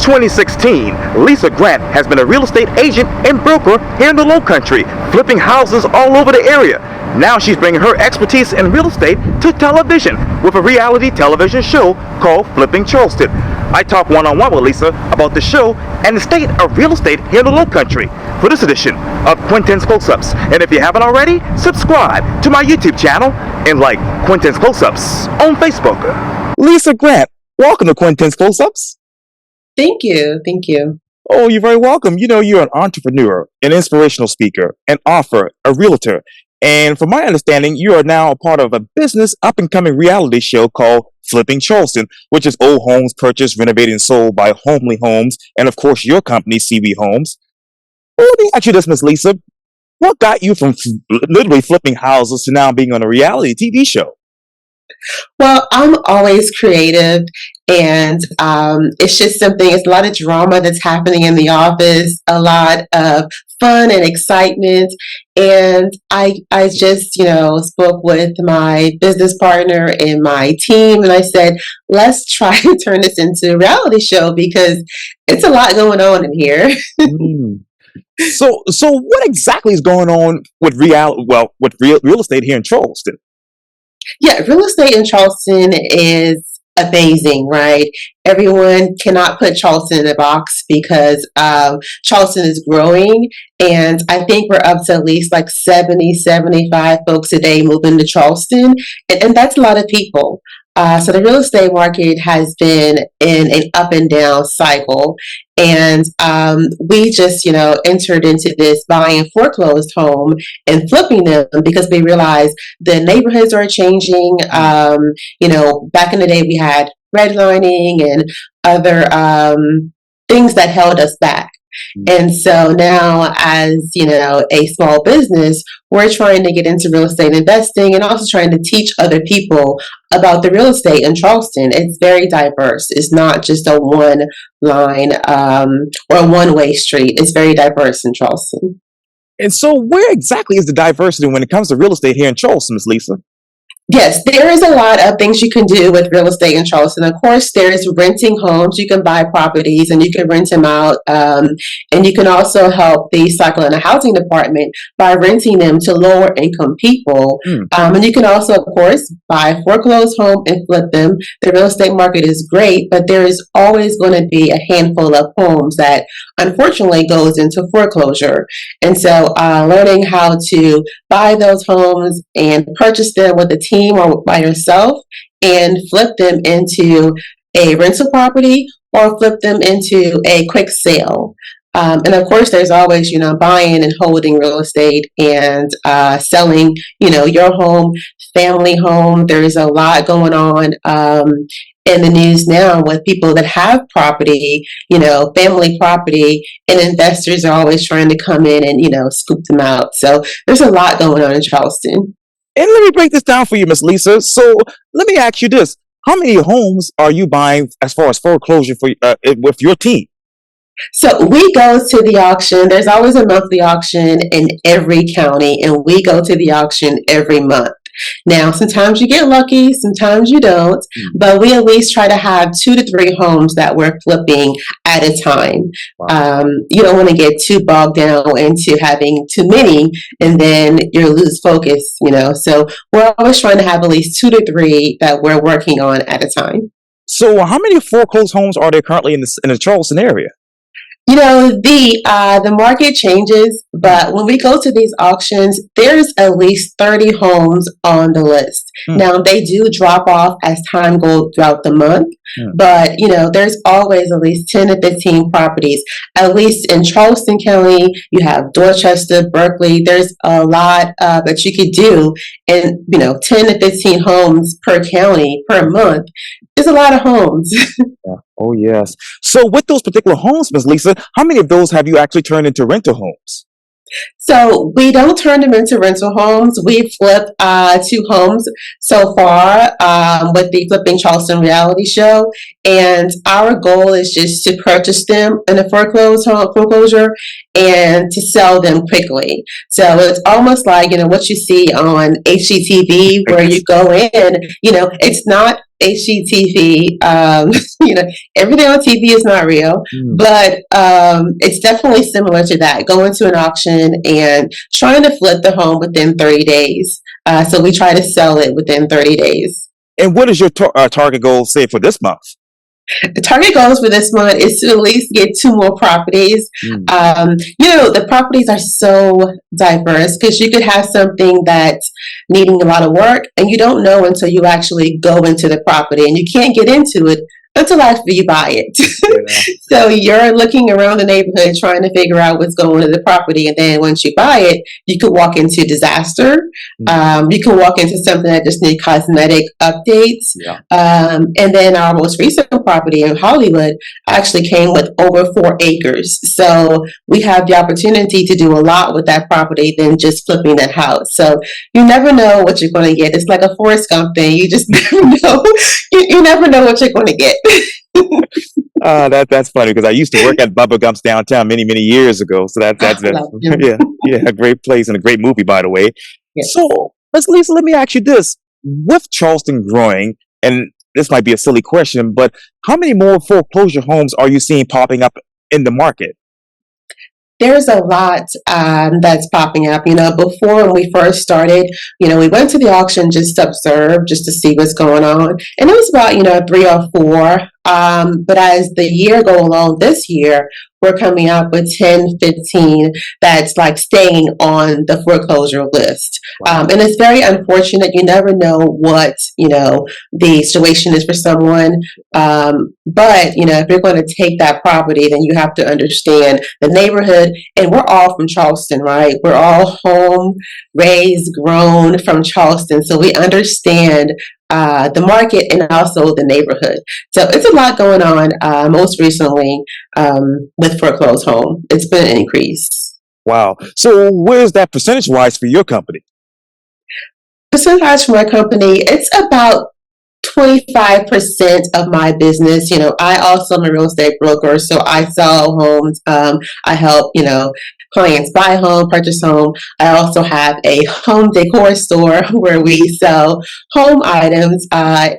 2016, Lisa Grant has been a real estate agent and broker here in the Lowcountry, flipping houses all over the area. Now she's bringing her expertise in real estate to television with a reality television show called Flipping Charleston. I talk one-on-one with Lisa about the show and the state of real estate here in the Lowcountry for this edition of Quintin's Close-Ups. And if you haven't already, subscribe to my YouTube channel and like Quintin's Close-Ups on Facebook. Lisa Grant, welcome to Quintin's Close-Ups. Thank you. Thank you. Oh, you're very welcome. You know, you're an entrepreneur, an inspirational speaker, an author, a realtor. And from my understanding, you are now a part of a business up-and-coming reality show called Flipping Charleston, which is old homes purchased, renovated, and sold by Homely Homes, and of course, your company, CB Homes. Well, let me ask you this, Miss Lisa. What got you from literally flipping houses to now being on a reality TV show? Well, I'm always creative, and it's just something, it's a lot of drama that's happening in the office, a lot of fun and excitement. And I just, spoke with my business partner and my team, and I said, let's try to turn this into a reality show because it's a lot going on in here. So what exactly is going on with real estate here in Charleston? Yeah, real estate in Charleston is amazing, right? Everyone cannot put Charleston in a box because Charleston is growing. And I think we're up to at least like 70, 75 folks a day moving to Charleston. And that's a lot of people. So the real estate market has been in an up and down cycle. And we just, entered into this buying foreclosed home and flipping them because we realized the neighborhoods are changing. Back in the day, we had redlining and other things that held us back. And so now as, a small business, we're trying to get into real estate investing and also trying to teach other people about the real estate in Charleston. It's very diverse. It's not just a one line or a one-way street. It's very diverse in Charleston. And so where exactly is the diversity when it comes to real estate here in Charleston, Ms. Lisa? Yes, there is a lot of things you can do with real estate in Charleston. Of course, there's renting homes. You can buy properties and you can rent them out. And you can also help the cycle in the housing department by renting them to lower income people. And you can also, of course, buy a foreclosed home and flip them. The real estate market is great, but there is always going to be a handful of homes that unfortunately goes into foreclosure. And so learning how to buy those homes and purchase them with a team or by yourself and flip them into a rental property or flip them into a quick sale. And of course, there's always, buying and holding real estate and selling, your home, family home. There's a lot going on in the news now with people that have property, family property, and investors are always trying to come in and, scoop them out. So there's a lot going on in Charleston. And let me break this down for you, Miss Lisa. So let me ask you this. How many homes are you buying as far as foreclosure for with your team? So we go to the auction. There's always a monthly auction in every county, and we go to the auction every month. Now, sometimes you get lucky, sometimes you don't, but we at least try to have 2 to 3 homes that we're flipping at a time. Wow. You don't want to get too bogged down into having too many, and then you lose focus, So we're always trying to have at least 2 to 3 that we're working on at a time. So how many foreclosed homes are there currently in the Charleston area? The market changes, but when we go to these auctions, there's at least 30 homes on the list. Now, they do drop off as time goes throughout the month, but, there's always at least 10 to 15 properties. At least in Charleston County, you have Dorchester, Berkeley. There's a lot that you could do, and, 10 to 15 homes per county per month. There's a lot of homes. Yeah. Oh, yes. So with those particular homes, Ms. Lisa, how many of those have you actually turned into rental homes? So we don't turn them into rental homes. We've flipped 2 homes so far with the Flipping Charleston reality show. And our goal is just to purchase them in a foreclosure and to sell them quickly. So it's almost like, what you see on HGTV where you go in, it's not HGTV. Everything on TV is not real, but it's definitely similar to that. Going to an auction and trying to flip the home within 30 days. So we try to sell it within 30 days. And what is your target goal, say, for this month? The target goals for this month is to at least get 2 more properties. The properties are so diverse because you could have something that's needing a lot of work and you don't know until you actually go into the property, and you can't get into it until after you buy it. So you're looking around the neighborhood trying to figure out what's going on in the property, and then once you buy it, you could walk into disaster. You can walk into something that just needs cosmetic updates. And then our most recent property in Hollywood actually came with over 4 acres. So we have the opportunity to do a lot with that property than just flipping that house. So you never know what you're going to get. It's like a Forrest Gump thing. You just never know. You never know what you're going to get. That's funny because I used to work at Bubba Gump's downtown many years ago. So that's a great place and a great movie, by the way. Yes. So, Ms. Lisa, let me ask you this: with Charleston growing, and this might be a silly question, but how many more foreclosure homes are you seeing popping up in the market? There's a lot that's popping up. Before when we first started, we went to the auction just to observe, just to see what's going on. And it was about, 3 or 4. But as the year go along this year, we're coming up with 10, 15 that's like staying on the foreclosure list. And it's very unfortunate. You never know what, the situation is for someone. But, if you're going to take that property, then you have to understand the neighborhood. And we're all from Charleston, right? We're all home, raised, grown from Charleston. So we understand the market and also the neighborhood. So it's a lot going on. Most recently, with foreclosed home, it's been an increase. Wow. So where's that percentage-wise for your company? Percentage for my company, it's about 25% of my business. I also am a real estate broker, so I sell homes. I help, clients buy home, purchase home. I also have a home decor store where we sell home items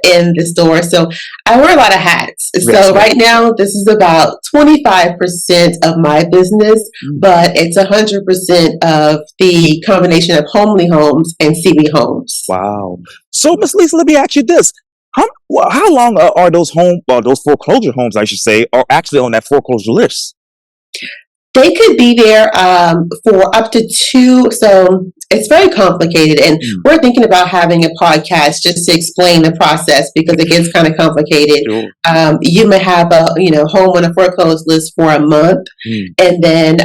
in the store. So I wear a lot of hats. So right now, this is about 25% of my business, but it's 100% of the combination of homely homes and CB homes. Wow. So, Ms. Lisa, let me ask you this. How long are those those foreclosure homes, I should say, are actually on that foreclosure list? They could be there for up to 2. So it's very complicated. And we're thinking about having a podcast just to explain the process because it gets kind of complicated. Sure. You may have a home on a foreclosed list for a month, and then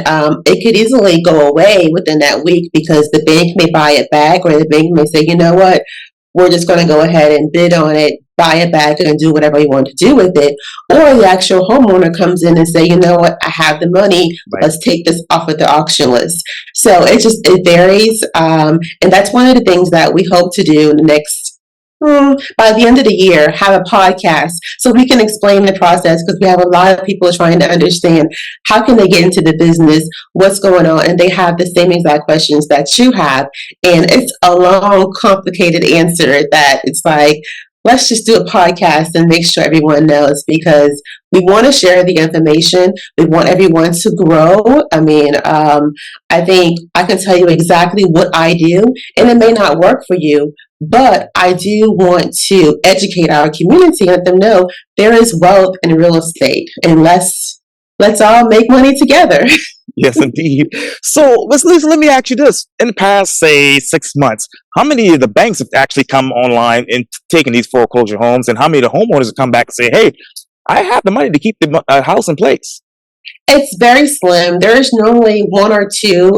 it could easily go away within that week because the bank may buy it back, or the bank may say, you know what, we're just going to go ahead and bid on it, buy it back, and do whatever you want to do with it. Or the actual homeowner comes in and say, you know what, I have the money, let's take this off of the auction list. So it varies. And that's one of the things that we hope to do in the next, by the end of the year, have a podcast so we can explain the process, because we have a lot of people trying to understand how can they get into the business, what's going on, and they have the same exact questions that you have. And it's a long, complicated answer that it's like, let's just do a podcast and make sure everyone knows, because we want to share the information. We want everyone to grow. I think I can tell you exactly what I do, and it may not work for you, but I do want to educate our community and let them know there is wealth in real estate, and let's all make money together. Yes, indeed. So, Ms. Lisa, let me ask you this. In the past, say, 6 months, how many of the banks have actually come online and taken these foreclosure homes, and how many of the homeowners have come back and say, hey, I have the money to keep the house in place? It's very slim. There's normally 1 or 2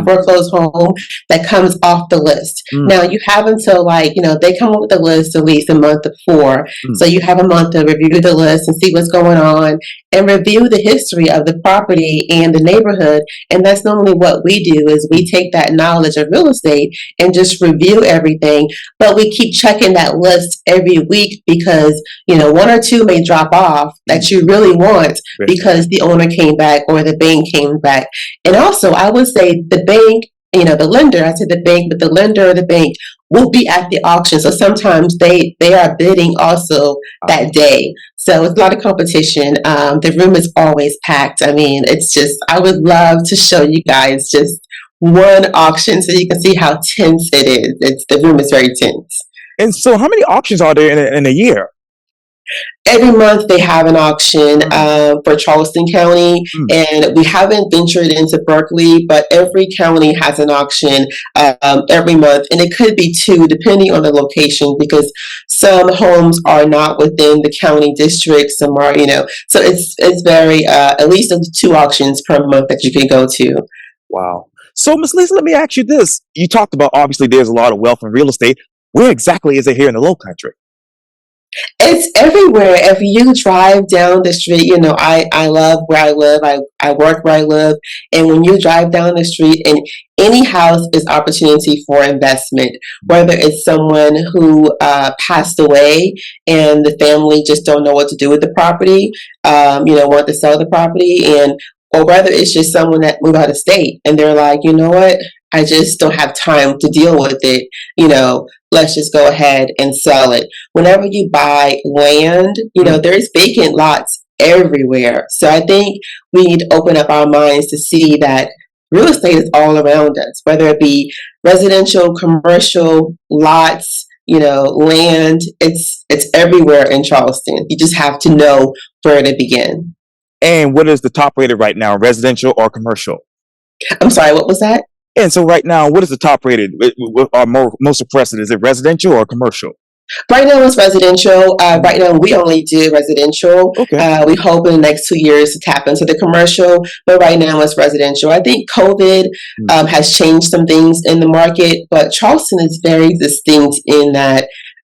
foreclosed home that comes off the list. Now you have until they come up with the list at least a month before. So you have a month to review the list and see what's going on and review the history of the property and the neighborhood. And that's normally what we do, is we take that knowledge of real estate and just review everything. But we keep checking that list every week because, 1 or 2 may drop off that you really want because the owner came back or the bank came back. And also, I would say the bank, the lender, I said the bank, but the lender or the bank will be at the auction. So sometimes they are bidding also that day. So it's a lot of competition. The room is always packed. I mean, it's just, I would love to show you guys just one auction so you can see how tense it is. The room is very tense. And so, how many auctions are there in a year? Every month they have an auction for Charleston County, Mm. and we haven't ventured into Berkeley, but every county has an auction every month, and it could be two depending on the location because some homes are not within the county district, some are, so it's very at least two auctions per month that you can go to. Wow. So, Miss Lisa, let me ask you this. You talked about obviously there's a lot of wealth in real estate. Where exactly is it here in the Lowcountry? It's everywhere. If you drive down the street, I love where I live. I work where I live. And when you drive down the street, and any house is opportunity for investment, whether it's someone who passed away and the family just don't know what to do with the property, want to sell the property, or whether it's just someone that moved out of state and they're like, you know what, I just don't have time to deal with it, let's just go ahead and sell it. Whenever you buy land, there's vacant lots everywhere. So I think we need to open up our minds to see that real estate is all around us, whether it be residential, commercial, lots, land. It's everywhere in Charleston. You just have to know where to begin. And what is the top rated right now, residential or commercial? I'm sorry, what was that? And so right now, what is the top rated? What are most requested? Is it residential or commercial? Right now it's residential. Right now we only do residential. Okay. We hope in the next 2 years to tap into the commercial, but right now it's residential. I think COVID has changed some things in the market, but Charleston is very distinct in that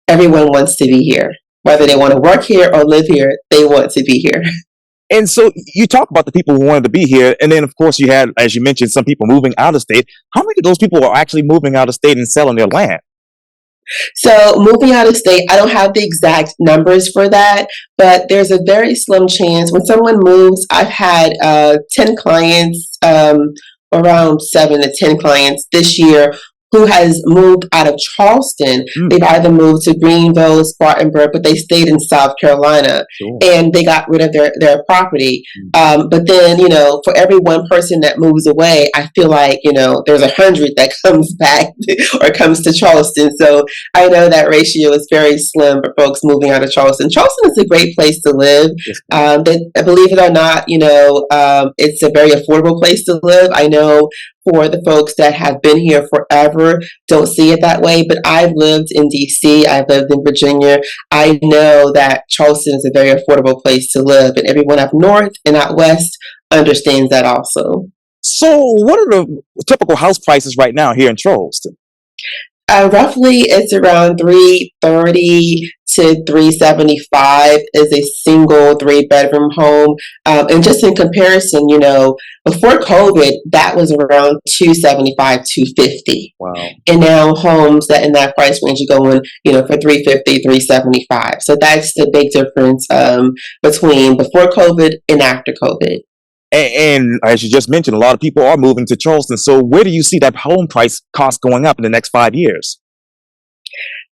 everyone wants to be here. Whether they want to work here or live here, they want to be here. And so you talk about the people who wanted to be here, and then of course you had, as you mentioned, some people moving out of state. How many of those people are actually moving out of state and selling their land? So moving out of state, I don't have the exact numbers for that, but there's a very slim chance when someone moves. I've had 10 clients, around 7 to 10 clients this year who has moved out of Charleston. They've either moved to Greenville, Spartanburg, but they stayed in South Carolina. Sure. And they got rid of their property. But then, for every one person that moves away, I feel like, there's 100 that comes back or comes to Charleston. So I know that ratio is very slim for folks moving out of Charleston. Charleston is a great place to live. Believe it or not, it's a very affordable place to live. I know for the folks that have been here forever don't see it that way, but I've lived in DC, I've lived in Virginia. I know that Charleston is a very affordable place to live, and everyone up north and out west understands that also. So what are the typical house prices right now here in Charleston? Roughly, it's around $330 to $375 is a single 3-bedroom home. And just in comparison, before COVID, that was around $275, $250. Wow. And now homes that in that price range are going, for $350, $375. So that's the big difference between before COVID and after COVID. And as you just mentioned, a lot of people are moving to Charleston. So where do you see that home price cost going up in the next 5 years?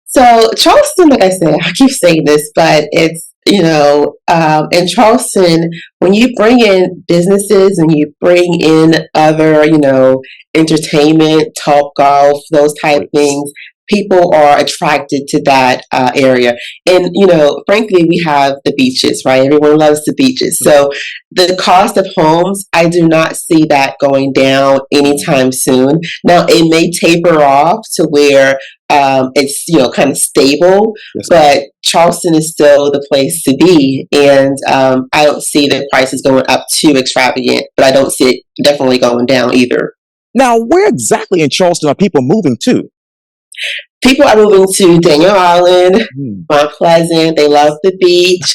So Charleston, like I said, I keep saying this, but it's, in Charleston, when you bring in businesses and you bring in other, entertainment, Topgolf, those type things, people are attracted to that area. And, frankly, we have the beaches, right? Everyone loves the beaches. So the cost of homes, I do not see that going down anytime soon. Now, it may taper off to where it's, kind of stable, but Charleston is still the place to be. And I don't see the prices going up too extravagant, but I don't see it definitely going down either. Now, where exactly in Charleston are people moving to? People are moving to Daniel Island, Mount Pleasant. They love the beach.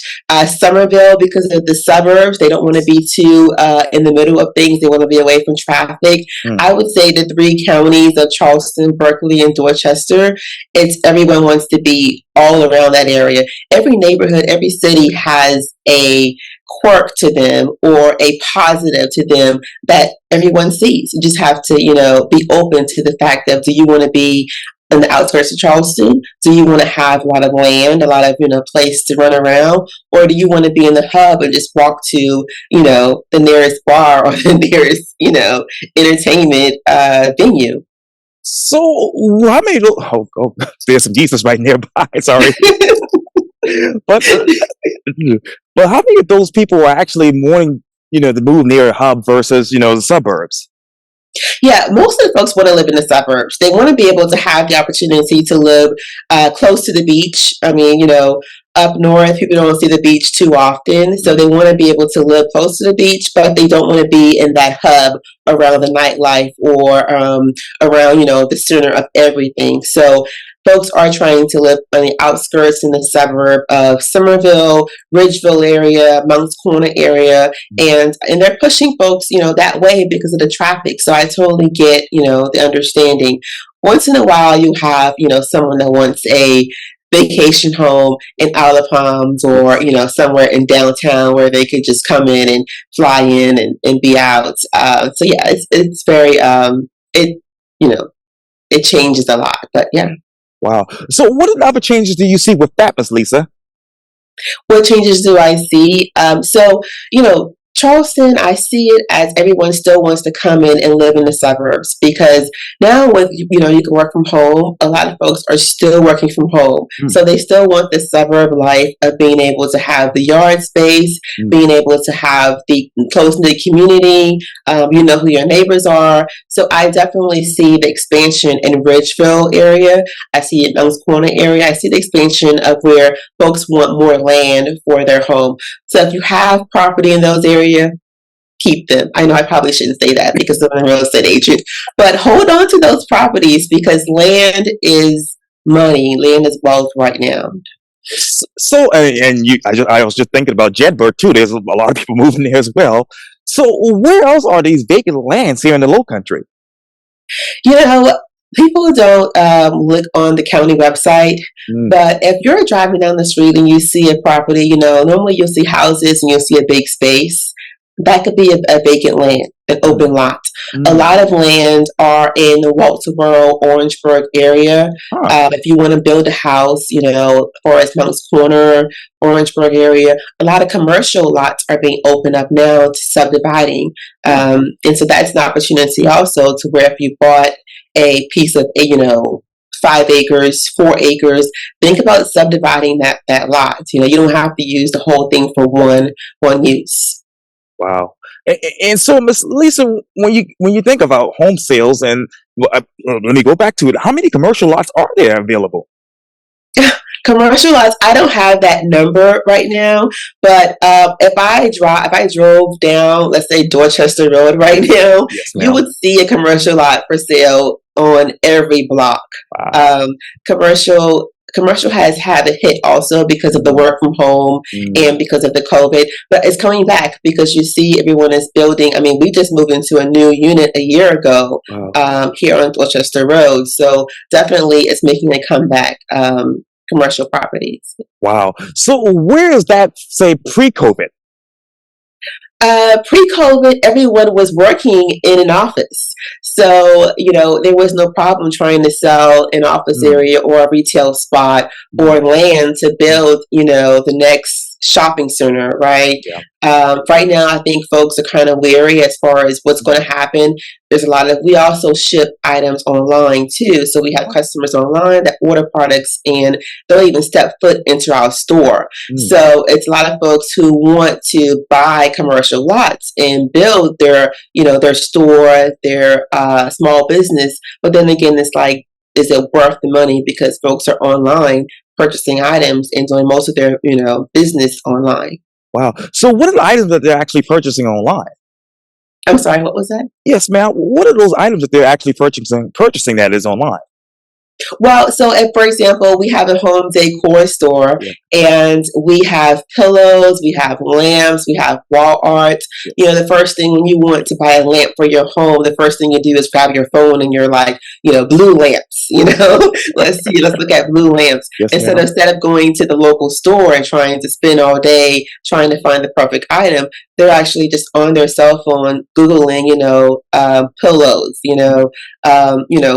Somerville, because of the suburbs, they don't want to be too in the middle of things. They want to be away from traffic. I would say the 3 counties of Charleston, Berkeley, and Dorchester, everyone wants to be all around that area. Every neighborhood, every city has a quirk to them or a positive to them that everyone sees. You just have to, be open to the fact of, do you want to be in the outskirts of Charleston? Do you want to have a lot of land, a lot of, place to run around? Or do you want to be in the hub and just walk to, the nearest bar or the nearest, entertainment venue? So how many? There's some Jesus right nearby. Sorry, but but how many of those people are actually wanting to move near a hub versus the suburbs? Yeah, most of the folks want to live in the suburbs. They want to be able to have the opportunity to live close to the beach. I mean, up north, people don't see the beach too often. So they want to be able to live close to the beach, but they don't want to be in that hub around the nightlife or around, the center of everything. So folks are trying to live on the outskirts in the suburb of Somerville, Ridgeville area, Mounts Corner area, and they're pushing folks, that way because of the traffic. So I totally get, the understanding. Once in a while, you have, someone that wants a vacation home in Isle of Palms or, somewhere in downtown where they could just come in and fly in and be out. So yeah, it's very, it changes a lot, but yeah. Wow. So what other changes do you see with that, Miss Lisa? What changes do I see? So, Charleston, I see it as everyone still wants to come in and live in the suburbs because now with, you can work from home, a lot of folks are still working from home. So they still want the suburb life of being able to have the yard space, being able to have the close-knit community, you know who your neighbors are. So I definitely see the expansion in Ridgeville area. I see it in Mounts Corner area. I see the expansion of where folks want more land for their home. So if you have property in those areas, keep them. I know I probably shouldn't say that because I'm a real estate agent, but hold on to those properties because land is money. Land is wealth right now. So, I was just thinking about Jedburgh too. There's a lot of people moving there as well. So, where else are these vacant lands here in the Lowcountry? People don't look on the county website, but if you're driving down the street and you see a property, normally you'll see houses and you'll see a big space. That could be a vacant land, an open lot. A lot of land are in the Walterboro, Orangeburg area. If you want to build a house, Forest Mounts Corner, Orangeburg area, a lot of commercial lots are being opened up now to subdividing. And so that's an opportunity also to where if you bought a piece of, 5 acres, 4 acres, think about subdividing that lot. You don't have to use the whole thing for one use. Wow. And so, Miss Lisa, when you think about home sales, and let me go back to it, how many commercial lots are there available? Commercial lots, I don't have that number right now, but if I drove down, let's say Dorchester Road right now, Yes, you ma'am. would see a commercial lot for sale on every block. Wow. Commercial has had a hit also because of the work from home and because of the COVID, but it's coming back because you see everyone is building. I mean, we just moved into a new unit a year ago Wow. here on Dorchester Road, so definitely it's making a comeback. Commercial properties. Wow. So, where is that, say, pre-COVID? Pre-COVID, everyone was working in an office. So, there was no problem trying to sell an office area or a retail spot or land to build, the next shopping center, right? Yeah. Right now, I think folks are kind of wary as far as what's going to happen. There's we also ship items online too. So we have customers online that order products and they'll even step foot into our store. So it's a lot of folks who want to buy commercial lots and build their, their store, their small business. But then again, it's like, is it worth the money? Because folks are online purchasing items and doing most of their, business online. Wow. So, what are the items that they're actually purchasing online? I'm sorry, what was that? Yes, ma'am. What are those items that they're actually purchasing that is online? Well, so for example, we have a home decor store and we have pillows, we have lamps, we have wall art. The first thing when you want to buy a lamp for your home, the first thing you do is grab your phone and you're like, blue lamps, let's look at blue lamps. Yes, And so ma'am. instead of going to the local store and trying to spend all day trying to find the perfect item, they're actually just on their cell phone Googling, pillows,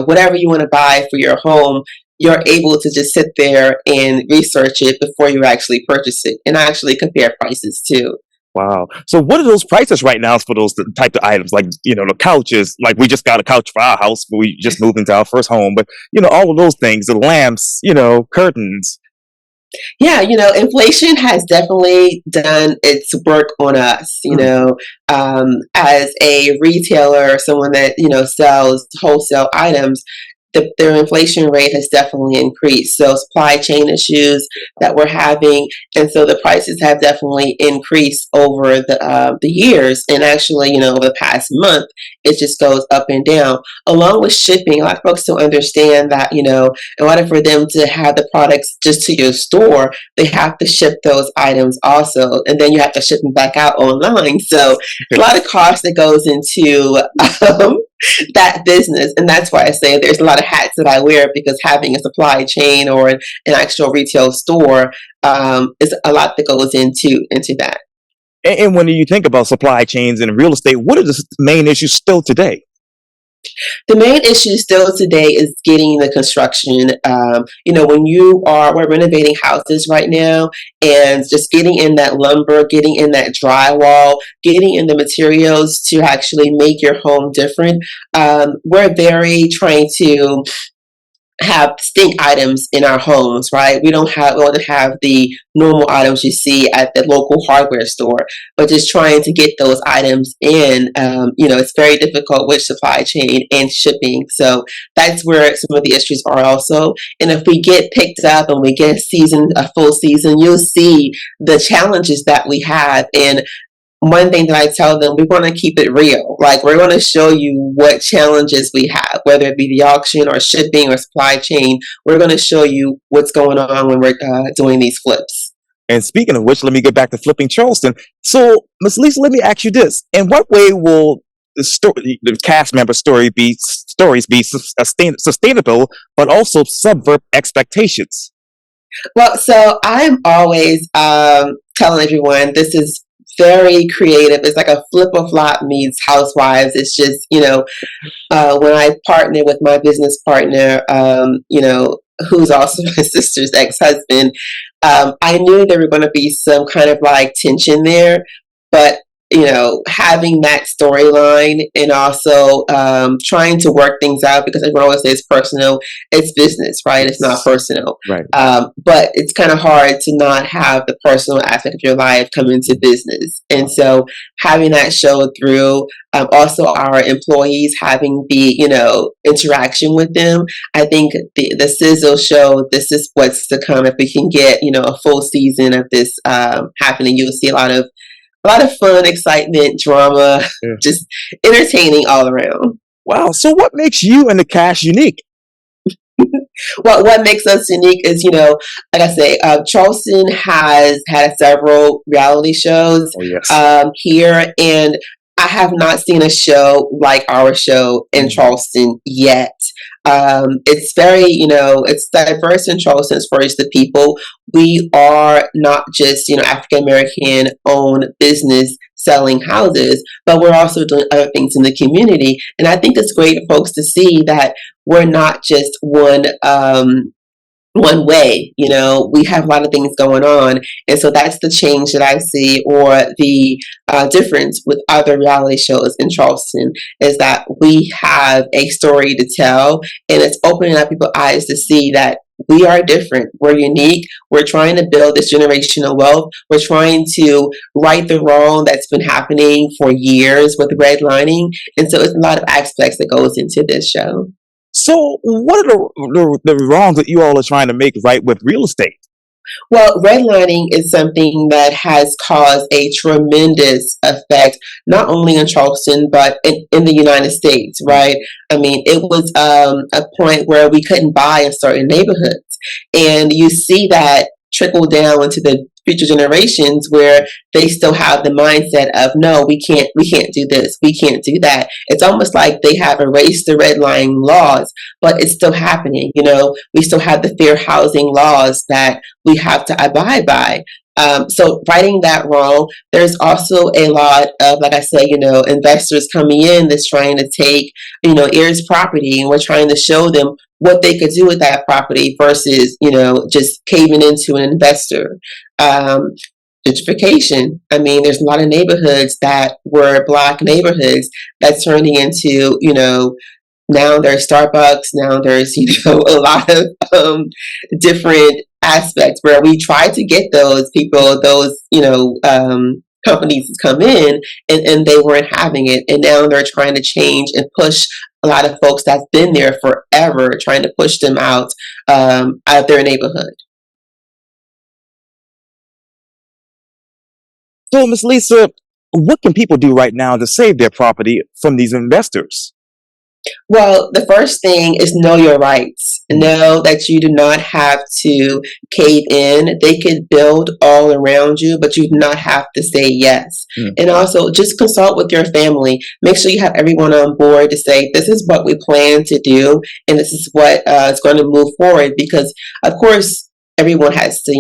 whatever you want to buy for your home. You're able to just sit there and research it before you actually purchase it and actually compare prices too. Wow. So what are those prices right now for those type of items? Like, the couches, like we just got a couch for our house, but we just moved into our first home. But, all of those things, the lamps, curtains. Yeah, inflation has definitely done its work on us, as a retailer, someone that, sells wholesale items. Their inflation rate has definitely increased. So supply chain issues that we're having, and so the prices have definitely increased over the years. And actually, over the past month, it just goes up and down. Along with shipping, a lot of folks don't understand that in order for them to have the products just to your store, they have to ship those items also, and then you have to ship them back out online. So a lot of cost that goes into that business. And that's why I say there's a lot of hats that I wear, because having a supply chain or an actual retail store is a lot that goes into that. And when you think about supply chains and real estate, what are the main issues still today? The main issue still today is getting the construction. When we're renovating houses right now, and just getting in that lumber, getting in that drywall, getting in the materials to actually make your home different. We're very trying to have distinct items in our homes, right? We don't have the normal items you see at the local hardware store, but just trying to get those items in. It's very difficult with supply chain and shipping. So that's where some of the issues are also. And if we get picked up and we get a full season, you'll see the challenges that we have. And one thing that I tell them, we want to keep it real. Like, we're going to show you what challenges we have, whether it be the auction or shipping or supply chain. We're going to show you what's going on when we're doing these flips. And speaking of which, let me get back to flipping Charleston. So, Miss Lisa, let me ask you this: in what way will the cast member stories be sustainable, but also subvert expectations? Well, so I'm always telling everyone this is very creative. It's like a flip of flop meets Housewives. It's just, when I partner with my business partner, who's also my sister's ex-husband, I knew there were going to be some kind of like tension there, but having that storyline and also trying to work things out, because everyone always says personal, it's business, right? It's not personal. Right. But it's kind of hard to not have the personal aspect of your life come into business. And so having that show through, also our employees having the, interaction with them, I think the sizzle show, this is what's to come. If we can get, a full season of this happening, you'll see a lot of fun, excitement, drama, just entertaining all around. Wow. So what makes you and the cast unique? Well, what makes us unique is, like I say, Charleston has had several reality shows here, and I have not seen a show like our show in Charleston yet. It's very, it's diverse in Charleston as far as the people. We are not just, African American owned business selling houses, but we're also doing other things in the community. And I think it's great for folks to see that we're not just one way. We have a lot of things going on. And so that's the change that I see, or the difference with other reality shows in Charleston, is that we have a story to tell, and it's opening up people's eyes to see that we are different. We're unique. We're trying to build this generational wealth. We're trying to right the wrong that's been happening for years with redlining. And so it's a lot of aspects that goes into this show. So what are the wrongs that you all are trying to make right with real estate? Well, redlining is something that has caused a tremendous effect, not only in Charleston, but in the United States, right? I mean, it was a point where we couldn't buy in certain neighborhoods. And you see that trickle down into the future generations, where they still have the mindset of, no, we can't do this, we can't do that. It's almost like they have erased the redlining laws, but it's still happening. We still have the fair housing laws that we have to abide by. So righting that wrong, there's also a lot of, like I said, investors coming in that's trying to take, heirs' property, and we're trying to show them what they could do with that property versus, just caving into an investor. Um, Gentrification. I mean, there's a lot of neighborhoods that were Black neighborhoods that's turning into, now there's Starbucks, now there's, a lot of different aspects where we try to get those people, those, companies to come in, and they weren't having it. And now they're trying to change and push a lot of folks that's been there forever, trying to push them out of their neighborhood. So, Miss Lisa, what can people do right now to save their property from these investors? Well, the first thing is know your rights. Know that you do not have to cave in. They could build all around you, but you do not have to say yes. Mm. And also, just consult with your family. Make sure you have everyone on board to say, this is what we plan to do, and this is what is going to move forward. Because, of course, everyone has to,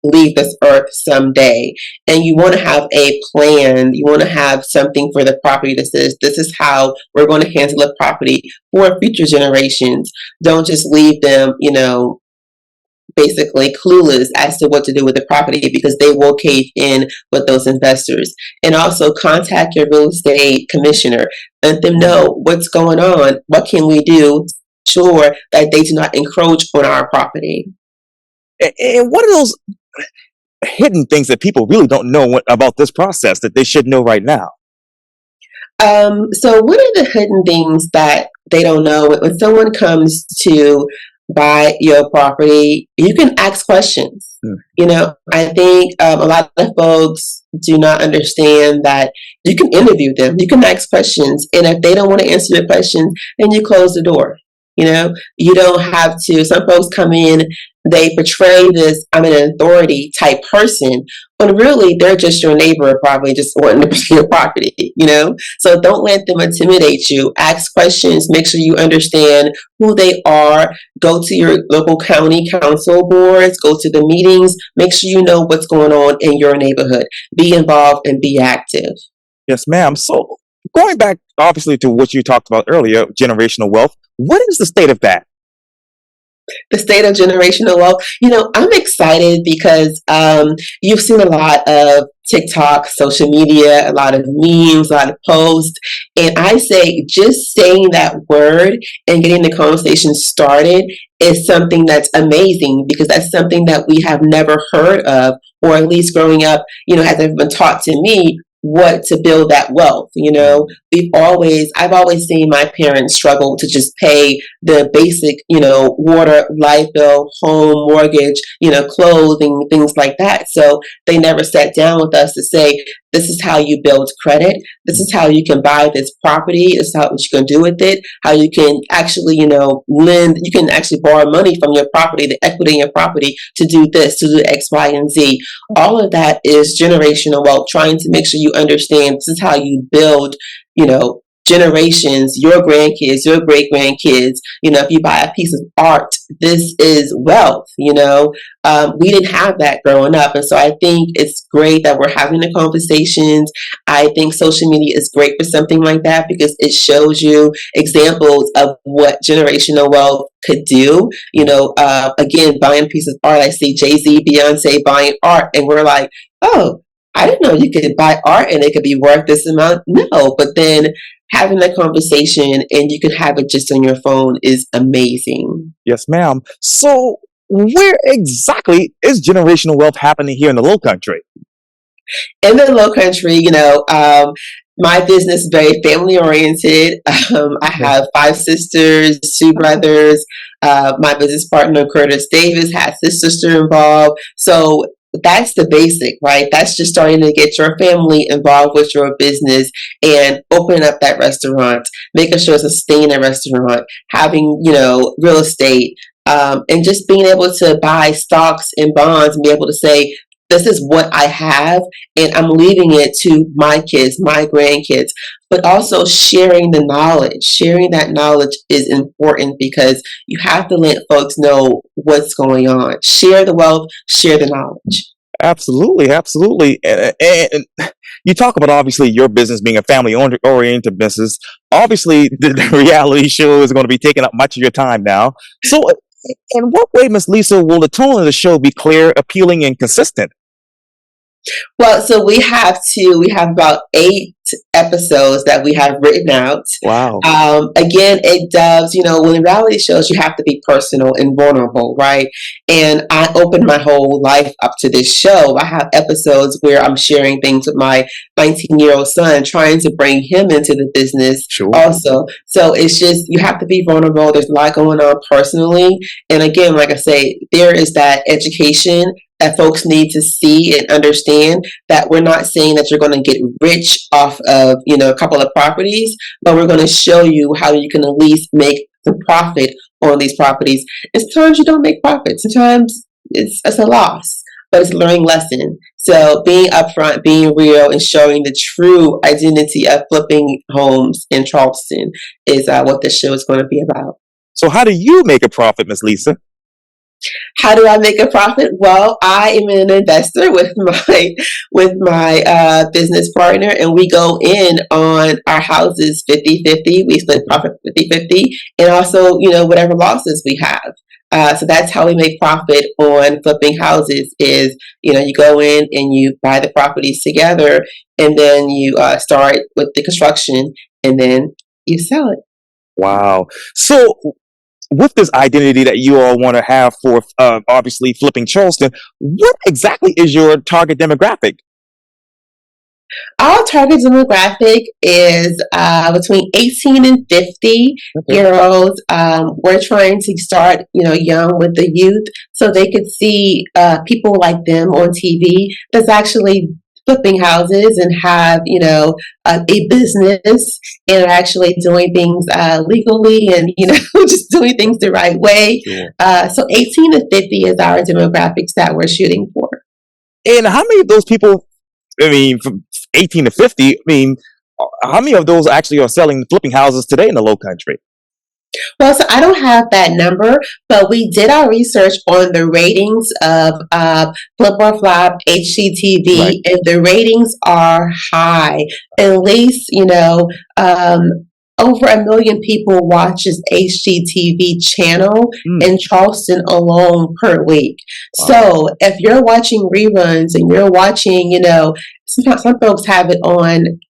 leave this earth someday. And you want to have a plan. You want to have something for the property that says, this is how we're going to handle the property for future generations. Don't just leave them, basically clueless as to what to do with the property, because they will cave in with those investors. And also contact your real estate commissioner. Let them know what's going on. What can we do to ensure that they do not encroach on our property? And what are those hidden things that people really don't know about this process that they should know right now? So what are the hidden things that they don't know? When someone comes to buy your property, you can ask questions. I think a lot of folks do not understand that you can interview them. You can ask questions. And if they don't want to answer your questions, then you close the door. You don't have to. Some folks come in, they portray this, I'm an authority type person, when really they're just your neighbor, probably just wanting to buy your property, So don't let them intimidate you. Ask questions, make sure you understand who they are. Go to your local county council boards, go to the meetings, make sure you know what's going on in your neighborhood. Be involved and be active. Yes, ma'am. So going back, obviously, to what you talked about earlier, generational wealth, what is the state of that? The state of generational wealth. I'm excited because you've seen a lot of TikTok, social media, a lot of memes, a lot of posts. And I say just saying that word and getting the conversation started is something that's amazing, because that's something that we have never heard of, or at least growing up, hasn't been taught to me what to build that wealth. I've always seen my parents struggle to just pay the basic, water, light bill, home, mortgage, clothing, things like that. So they never sat down with us to say, this is how you build credit. This is how you can buy this property. This is what you can do with it. How you can actually, lend. You can actually borrow money from your property, the equity in your property, to do this, to do X, Y, and Z. All of that is generational wealth. Trying to make sure you understand this is how you build, generations, your grandkids, your great grandkids. If you buy a piece of art, this is wealth. We didn't have that growing up. And so I think it's great that we're having the conversations. I think social media is great for something like that, because it shows you examples of what generational wealth could do. Again, buying a piece of art, I see Jay-Z, Beyonce buying art, and we're like, oh, I didn't know you could buy art and it could be worth this amount. No, but then having that conversation and you can have it just on your phone is amazing. Yes, ma'am. So where exactly is generational wealth happening here in the Lowcountry? In the Lowcountry, my business is very family oriented. I have 5 sisters, 2 brothers. My business partner, Curtis Davis, has his sister involved. So that's the basic, right? That's just starting to get your family involved with your business and opening up that restaurant, making sure it's a sustainable restaurant, having, real estate, and just being able to buy stocks and bonds and be able to say, this is what I have, and I'm leaving it to my kids, my grandkids, but also sharing the knowledge. Sharing that knowledge is important, because you have to let folks know what's going on. Share the wealth, share the knowledge. Absolutely, absolutely. And you talk about obviously your business being a family oriented business. Obviously, the reality show is going to be taking up much of your time now. So, in what way, Miss Lisa, will the tone of the show be clear, appealing, and consistent? Well, so we have about 8 episodes that we have written out. Wow. Again, it does, when reality shows, you have to be personal and vulnerable, right? And I opened my whole life up to this show. I have episodes where I'm sharing things with my 19-year-old son, trying to bring him into the business Sure. also. So it's just, you have to be vulnerable. There's a lot going on personally. And again, like I say, there is that education that folks need to see and understand, that we're not saying that you're going to get rich off of, a couple of properties, but we're going to show you how you can at least make some profit on these properties. And sometimes you don't make profit. Sometimes it's a loss, but it's a learning lesson. So being upfront, being real, and showing the true identity of flipping homes in Charleston is what this show is going to be about. So, how do you make a profit, Miss Lisa? How do I make a profit? Well, I am an investor with my business partner, and we go in on our houses 50-50. We split profit 50-50, and also, whatever losses we have. So that's how we make profit on flipping houses is, you go in and you buy the properties together, and then you start with the construction, and then you sell it. Wow. So, with this identity that you all want to have for obviously flipping Charleston, what exactly is your target demographic? Our target demographic is between 18 and 50 Okay. year olds. We're trying to start, young with the youth so they could see people like them on TV that's actually flipping houses and have, a business and are actually doing things legally and, just doing things the right way. Sure. So 18 to 50 is our demographics that we're shooting for. And how many of those people, I mean, from 18 to 50, I mean, how many of those actually are selling flipping houses today in the Lowcountry? Well, so I don't have that number, but we did our research on the ratings of Flip or Flop HGTV, Right. and the ratings are high. At least, over 1 million people watches HGTV channel Mm. in Charleston alone per week. Wow. So if you're watching reruns and you're watching, sometimes some folks have it on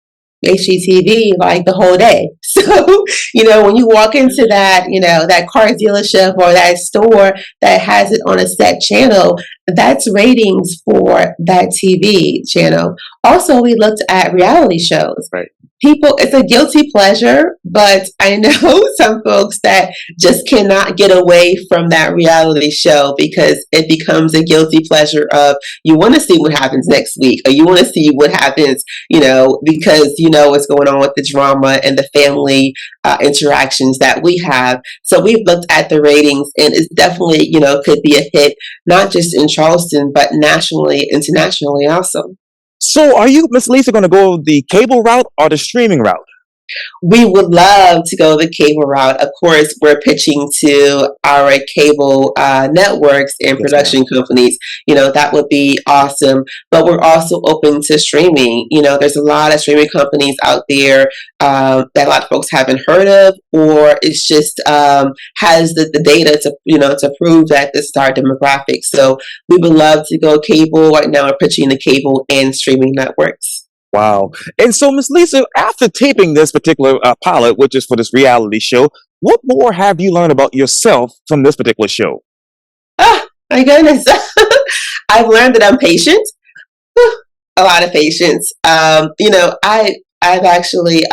HGTV like the whole day. So, when you walk into that, that car dealership or that store that has it on a set channel, that's ratings for that TV channel. Also, we looked at reality shows. Right. It's a guilty pleasure, but I know some folks that just cannot get away from that reality show because it becomes a guilty pleasure of you want to see what happens next week, or you want to see what happens, because what's going on with the drama and the family interactions that we have. So we've looked at the ratings, and it's definitely, could be a hit, not just in Charleston, but nationally, internationally also. So, are you, Miss Lisa, going to go the cable route or the streaming route? We would love to go the cable route. Of course, we're pitching to our cable networks and Yes, production companies. That would be awesome. But we're also open to streaming. There's a lot of streaming companies out there that a lot of folks haven't heard of, or it's just has the data to prove that this is our demographic. So we would love to go cable. Right now, we're pitching the cable and streaming networks. Wow. And so, Miss Lisa, after taping this particular pilot, which is for this reality show, what more have you learned about yourself from this particular show? Oh, my goodness. I've learned that I'm patient. A lot of patience. I've actually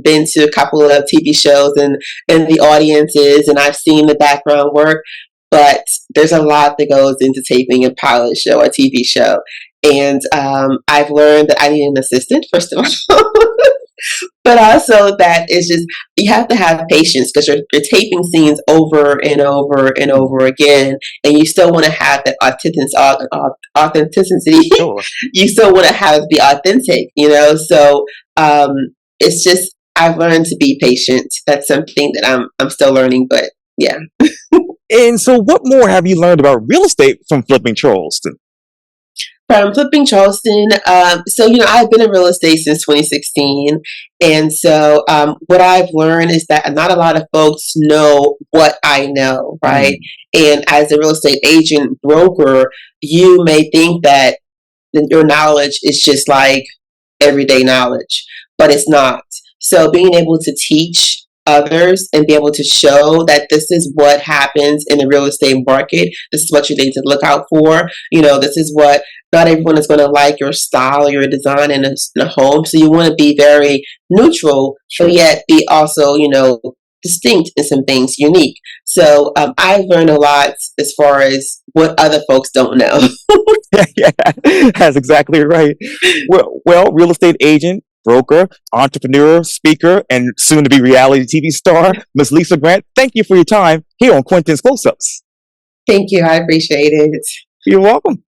been to a couple of TV shows and the audiences, and I've seen the background work, but there's a lot that goes into taping a pilot show or TV show. And I've learned that I need an assistant, first of all. But also that it's just, you have to have patience because you're taping scenes over and over and over again, and you still want to have that authenticity. Sure. You still want to have it be authentic, So it's just, I've learned to be patient. That's something that I'm still learning, but yeah. And so, what more have you learned about real estate from flipping Charleston? From flipping Charleston, I've been in real estate since 2016, and what I've learned is that not a lot of folks know what I know, right? Mm, And as a real estate agent broker, you may think that your knowledge is just like everyday knowledge, but it's not. So being able to teach others and be able to show that this is what happens in the real estate market, this is what you need to look out for. This is what not everyone is going to like your style, your design in a home. So you want to be very neutral, but sure. yet be also, distinct in some things, unique. I've learned a lot as far as what other folks don't know. Yeah, that's exactly right. Real estate agent, broker, entrepreneur, speaker, and soon to be reality TV star, Miss Lisa Grant, thank you for your time here on Quintin's Close Ups. Thank you. I appreciate it. You're welcome.